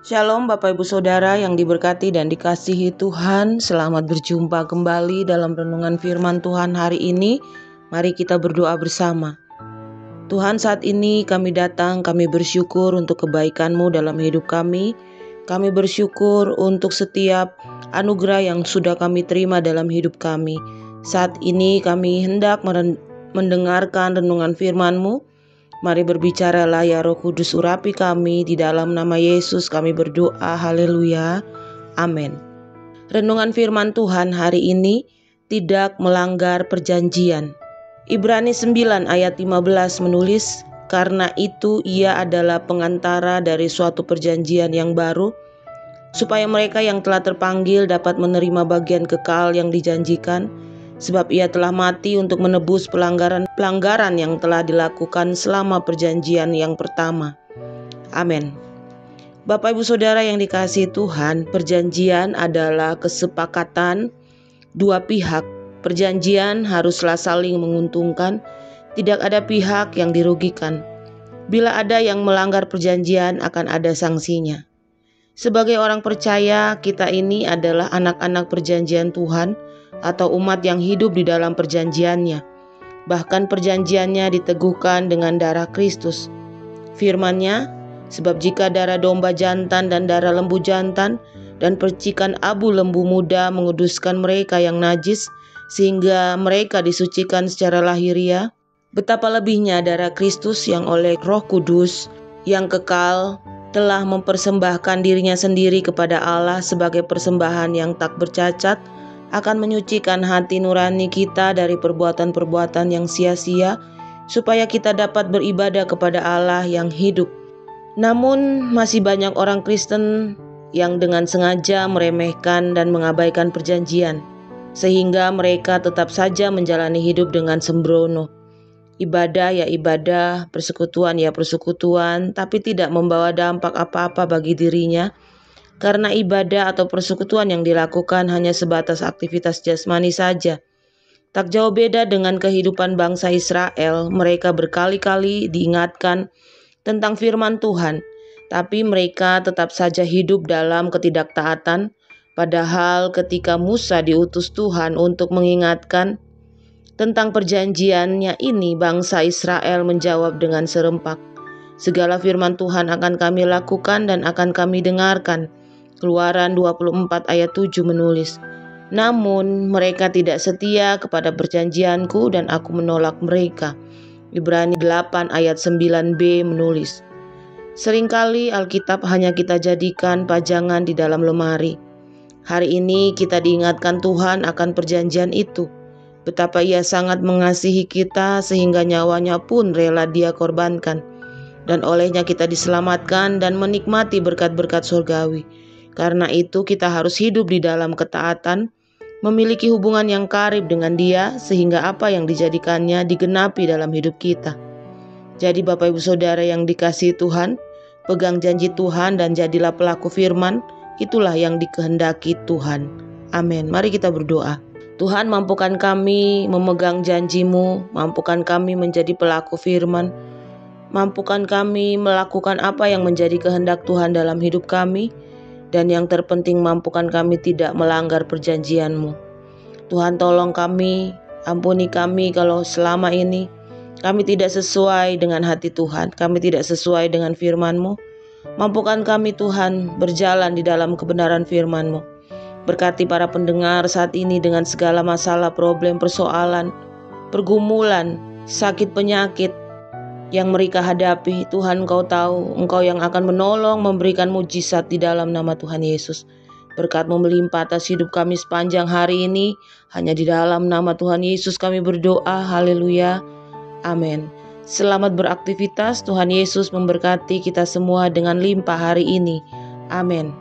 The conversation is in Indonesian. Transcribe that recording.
Shalom Bapak Ibu Saudara yang diberkati dan dikasihi Tuhan. Selamat berjumpa kembali dalam renungan firman Tuhan hari ini. Mari kita berdoa bersama. Tuhan, saat ini kami datang, kami bersyukur untuk kebaikan-Mu dalam hidup kami. Kami bersyukur untuk setiap anugerah yang sudah kami terima dalam hidup kami. Saat ini kami hendak mendengarkan renungan firman-Mu. Mari berbicaralah ya Roh Kudus, urapi kami, di dalam nama Yesus kami berdoa, haleluya, amin. Renungan firman Tuhan hari ini, tidak melanggar perjanjian. Ibrani 9 ayat 15 menulis, karena itu ia adalah pengantara dari suatu perjanjian yang baru, supaya mereka yang telah terpanggil dapat menerima bagian kekal yang dijanjikan, sebab ia telah mati untuk menebus pelanggaran yang telah dilakukan selama perjanjian yang pertama. Amin. Bapak Ibu Saudara yang dikasihi Tuhan, perjanjian adalah kesepakatan dua pihak. Perjanjian haruslah saling menguntungkan, tidak ada pihak yang dirugikan. Bila ada yang melanggar perjanjian, akan ada sanksinya. Sebagai orang percaya, kita ini adalah anak-anak perjanjian Tuhan, atau umat yang hidup di dalam perjanjiannya. Bahkan perjanjiannya diteguhkan dengan darah Kristus. Firman-Nya, sebab jika darah domba jantan dan darah lembu jantan dan percikan abu lembu muda menguduskan mereka yang najis, sehingga mereka disucikan secara lahiriah, betapa lebihnya darah Kristus yang oleh Roh Kudus yang kekal telah mempersembahkan dirinya sendiri kepada Allah sebagai persembahan yang tak bercacat, akan menyucikan hati nurani kita dari perbuatan-perbuatan yang sia-sia, supaya kita dapat beribadah kepada Allah yang hidup. Namun masih banyak orang Kristen yang dengan sengaja meremehkan dan mengabaikan perjanjian, sehingga mereka tetap saja menjalani hidup dengan sembrono. Ibadah ya ibadah, persekutuan ya persekutuan, tapi tidak membawa dampak apa-apa bagi dirinya, karena ibadah atau persekutuan yang dilakukan hanya sebatas aktivitas jasmani saja. Tak jauh beda dengan kehidupan bangsa Israel, mereka berkali-kali diingatkan tentang firman Tuhan, tapi mereka tetap saja hidup dalam ketidaktaatan. Padahal ketika Musa diutus Tuhan untuk mengingatkan tentang perjanjiannya ini, bangsa Israel menjawab dengan serempak, segala firman Tuhan akan kami lakukan dan akan kami dengarkan. Keluaran 24 ayat 7 menulis, namun mereka tidak setia kepada perjanjianku dan aku menolak mereka. Ibrani 8 ayat 9b menulis, seringkali Alkitab hanya kita jadikan pajangan di dalam lemari. Hari ini kita diingatkan Tuhan akan perjanjian itu, betapa ia sangat mengasihi kita sehingga nyawanya pun rela dia korbankan, dan olehnya kita diselamatkan dan menikmati berkat-berkat surgawi. Karena itu kita harus hidup di dalam ketaatan, memiliki hubungan yang karib dengan Dia, sehingga apa yang dijadikannya digenapi dalam hidup kita. Jadi Bapak Ibu Saudara yang dikasihi Tuhan, pegang janji Tuhan dan jadilah pelaku firman, itulah yang dikehendaki Tuhan. Amin. Mari kita berdoa. Tuhan, mampukan kami memegang janji-Mu, mampukan kami menjadi pelaku firman, mampukan kami melakukan apa yang menjadi kehendak Tuhan dalam hidup kami, dan yang terpenting mampukan kami tidak melanggar perjanjian-Mu. Tuhan, tolong kami, ampuni kami kalau selama ini kami tidak sesuai dengan hati Tuhan, kami tidak sesuai dengan firman-Mu. Mampukan kami Tuhan berjalan di dalam kebenaran firman-Mu. Berkati para pendengar saat ini dengan segala masalah, problem, persoalan, pergumulan, sakit, penyakit yang mereka hadapi. Tuhan, Engkau tahu, Engkau yang akan menolong, memberikan mujizat di dalam nama Tuhan Yesus. Berkat-Mu melimpah atas hidup kami sepanjang hari ini, hanya di dalam nama Tuhan Yesus kami berdoa, haleluya, amin. Selamat beraktivitas, Tuhan Yesus memberkati kita semua dengan limpah hari ini, amin.